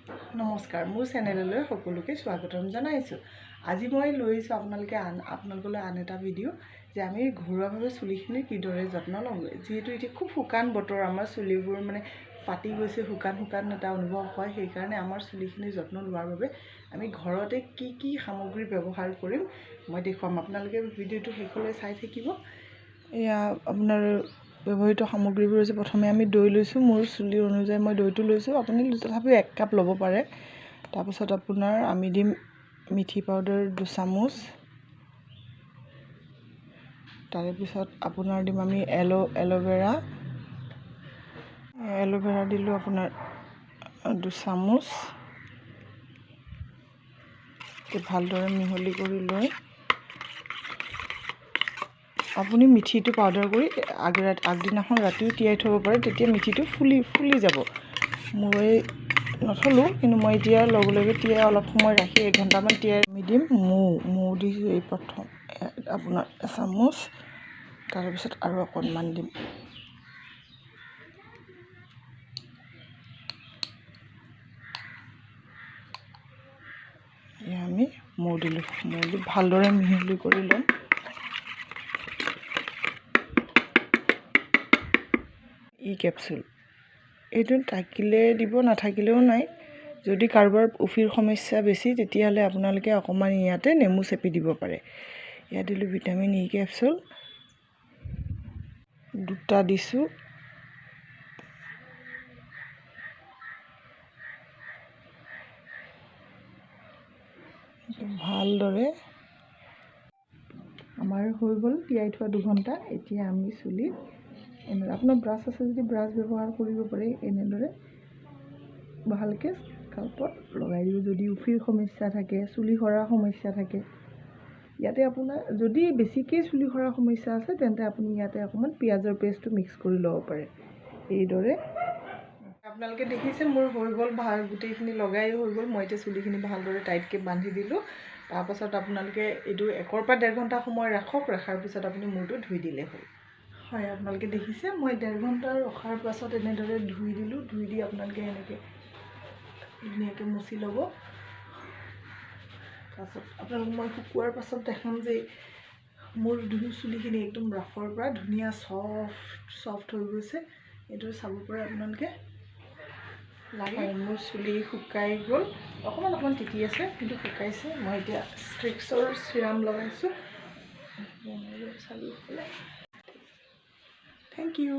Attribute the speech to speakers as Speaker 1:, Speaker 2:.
Speaker 1: নমস্কাৰ, মোৰ চেনেললৈ সকলোকে স্বাগতম জনাইছোঁ। আজি মই লৈ আহিছোঁ আপোনালোকলৈ আন এটা ভিডিঅ' যে আমি ঘৰুৱাভাৱে চুলিখিনিৰ কিদৰে যত্ন ল'ম। যিহেতু এতিয়া খুব শুকান বতৰ, আমাৰ চুলিবোৰ ফাটি গৈছে, শুকান এটা অনুভৱ হয়। সেইকাৰণে আমাৰ চুলিখিনিৰ যত্ন লোৱাৰ বাবে আমি ঘৰতে কি সামগ্ৰী ব্যৱহাৰ কৰিম মই দেখুৱাম। আপোনালোকে ভিডিঅ'টো শেষলৈ চাই থাকিব। এয়া আপোনাৰ ব্যৱহৃত সামগ্ৰীবোৰ হৈছে, প্ৰথমে আমি দৈ লৈছোঁ। মোৰ চুলি অনুযায়ী মই দৈটো লৈছোঁ, আপুনি তথাপিও 1 কাপ ল'ব পাৰে। তাৰপিছত আপোনাৰ আমি দিম মিঠি পাউডাৰ 2 চামুচ। তাৰে পিছত আপোনাৰ দিম আমি এল'ভেৰা দিলোঁ আপোনাৰ 2 চামুচ। ভালদৰে মিহলি কৰি লৈ আপুনি মিঠিটো পাউডাৰ কৰি আগদিনাখন ৰাতিও তিয়াই থ'ব পাৰে, তেতিয়া মিঠিটো ফুলি যাব। মই নথলোঁ, কিন্তু মই এতিয়া লগে লগে তিয়াই অলপ সময় ৰাখি 1 ঘণ্টামান তিয়াই আমি দিম মৌ দিছোঁ এই প্ৰথম আপোনাৰ 1 চামুচ। তাৰপিছত আৰু অকণমান দিম। এয়া আমি মৌ দি ভালদৰে মিহলি কৰি ল'ম। কেপচুল এইটো থাকিলে দিব, নাথাকিলেও নাই। যদি কাৰোবাৰ উফিৰ সমস্যা বেছি, তেতিয়াহ'লে আপোনালোকে অকণমান ইয়াতে নেমু চেপি দিব পাৰে। ইয়াত দিলোঁ ভিটামিন কেপচুল 2টা দিছোঁ। ভালদৰে আমাৰ হৈ গ'ল তিয়াই থোৱা 2 ঘণ্টা। এতিয়া আমি চুলিত আপোনাৰ ব্ৰাছ আছে যদি ব্ৰাছ ব্যৱহাৰ কৰিব পাৰে। এনেদৰে ভালকৈ স্কাল্পত লগাই দিব। যদি উফিৰ সমস্যা থাকে, চুলি সৰাৰ সমস্যা থাকে, ইয়াতে আপোনাৰ যদি বেছিকৈ চুলি সৰাৰ সমস্যা আছে, তেন্তে আপুনি ইয়াতে অকণমান পিঁয়াজৰ পেষ্টটো মিক্স কৰি ল'ব পাৰে। এইদৰে আপোনালোকে দেখিছে মোৰ হৈ গ'ল, গোটেইখিনি লগাই হৈ গ'ল। মই এতিয়া চুলিখিনি ভালদৰে টাইটকৈ বান্ধি দিলোঁ। তাৰপাছত আপোনালোকে এইটো 1 পৰা 1.5 ঘণ্টা সময় ৰখাৰ পিছত আপুনি মূৰটো ধুই দিলে হ'ল। হয়, আপোনালোকে দেখিছে মই 1.5 ঘণ্টা ৰখাৰ পাছত এনেদৰে ধুই দিলোঁ। ধুই দি আপোনালোকে এনেকৈ ধুনীয়াকৈ মুচি ল'ব। তাৰপাছত আপোনালোকক মই শুকুৱাৰ পাছত দেখাম যে মোৰ চুলিখিনি একদম ৰাফৰ পৰা ধুনীয়া চফ্ট হৈ গৈছে। এইটো চাব পাৰে আপোনালোকে। মোৰ চুলি শুকাই গ'ল, অকণমান তিতি আছে, কিন্তু শুকাইছে। মই এতিয়া ষ্ট্ৰিক্সৰ চিৰাম লগাইছোঁ। চাৰিওফালে। Thank U.